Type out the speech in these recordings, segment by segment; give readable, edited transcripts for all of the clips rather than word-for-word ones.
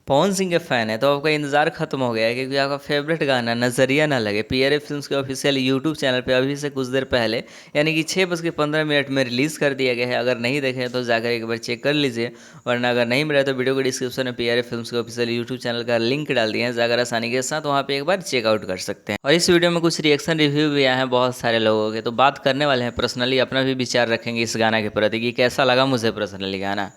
पवन सिंह के फैन है तो आपका इंतजार खत्म हो गया है, क्योंकि आपका फेवरेट गाना नजरिया ना लगे पीआरए फिल्म्स के ऑफिशियल यूट्यूब चैनल पे अभी से कुछ देर पहले यानी कि 6:15 में रिलीज़ कर दिया गया है। अगर नहीं देखे तो जाकर एक बार चेक कर लीजिए, वरना अगर नहीं मिला तो वीडियो के डिस्क्रिप्शन में पीआरए फिल्म्स के ऑफिशियल यूट्यूब चैनल का लिंक डाल दिए हैं, जाकर आसानी के साथ वहाँ पे एक बार चेकआउट कर सकते हैं। और इस वीडियो में कुछ रिएक्शन रिव्यू भी आए हैं बहुत सारे लोगों के, तो बात करने वाले हैं, पर्सनली अपना भी विचार रखेंगे इस गाना के प्रति कि कैसा लगा मुझे पर्सनली गाना।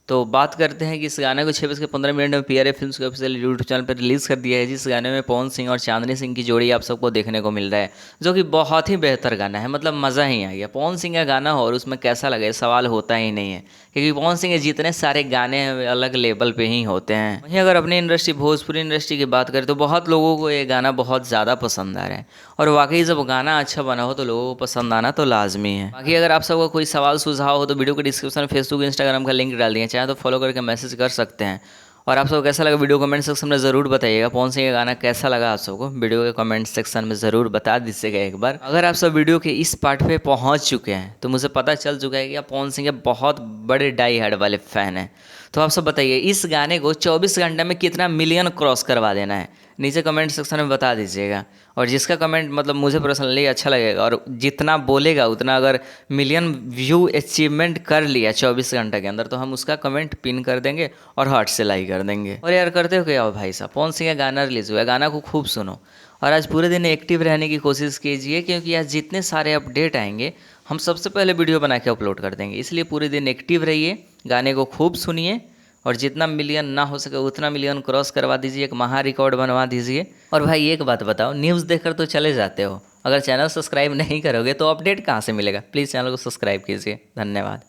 तो बात करते हैं कि इस गाने को 6:15 में पीआरए फिल्म्स के ऑफिशियल यूट्यूब चैनल पर रिलीज़ कर दिया है, जिस गाने में पवन सिंह और चांदनी सिंह की जोड़ी आप सबको देखने को मिल रहा है, जो कि बहुत ही बेहतर गाना है। मतलब मज़ा ही आ गया। पवन सिंह का गाना हो और उसमें कैसा लगे सवाल होता ही नहीं है, क्योंकि पवन सिंह के जितने सारे गाने हैं वे अलग लेवल पे ही होते हैं। वहीं अगर अपनी इंडस्ट्री भोजपुरी इंडस्ट्री की बात करें तो बहुत लोगों को ये गाना बहुत ज़्यादा पसंद आ रहा है, और वाकई जब गाना अच्छा बना हो तो लोगों को पसंद आना तो लाजमी है। बाकी अगर आप सबको कोई सवाल सुझाव हो तो वीडियो के डिस्क्रिप्शन में फेसबुक इंस्टाग्राम का लिंक डाल दिए, चाहे तो फॉलो करके मैसेज कर सकते हैं। और आप सबको कैसा लगा वीडियो कमेंट सेक्शन में ज़रूर बताइएगा। पवन सिंह का गाना कैसा लगा आप सबको वीडियो के कमेंट सेक्शन में ज़रूर बता दीजिएगा एक बार। अगर आप सब वीडियो के इस पार्ट पे पहुंच चुके हैं तो मुझे पता चल चुका है कि आप पवन सिंह के बहुत बड़े डाई हार्ड वाले फ़ैन हैं। तो आप सब बताइए इस गाने को 24 घंटे में कितना मिलियन क्रॉस करवा देना है, नीचे कमेंट सेक्शन में बता दीजिएगा। और जिसका कमेंट मतलब मुझे पर्सनली अच्छा लगेगा और जितना बोलेगा उतना अगर मिलियन व्यू अचीवमेंट कर लिया 24 घंटे के अंदर, तो हम उसका कमेंट पिन कर देंगे और हार्ट से लाइक कर देंगे। और यार करते हो क्या हो भाई साहब, पवन सिंह का गाना रिलीज़ हुआ है, गाना को खूब सुनो और आज पूरे दिन एक्टिव रहने की कोशिश कीजिए, क्योंकि आज जितने सारे अपडेट आएंगे हम सबसे पहले वीडियो बना के अपलोड कर देंगे। इसलिए पूरे दिन एक्टिव रहिए, गाने को खूब सुनिए और जितना मिलियन ना हो सके उतना मिलियन क्रॉस करवा दीजिए, एक महा रिकॉर्ड बनवा दीजिए। और भाई एक बात बताओ, न्यूज़ देखकर तो चले जाते हो, अगर चैनल सब्सक्राइब नहीं करोगे तो अपडेट कहाँ से मिलेगा। प्लीज़ चैनल को सब्सक्राइब कीजिए। धन्यवाद।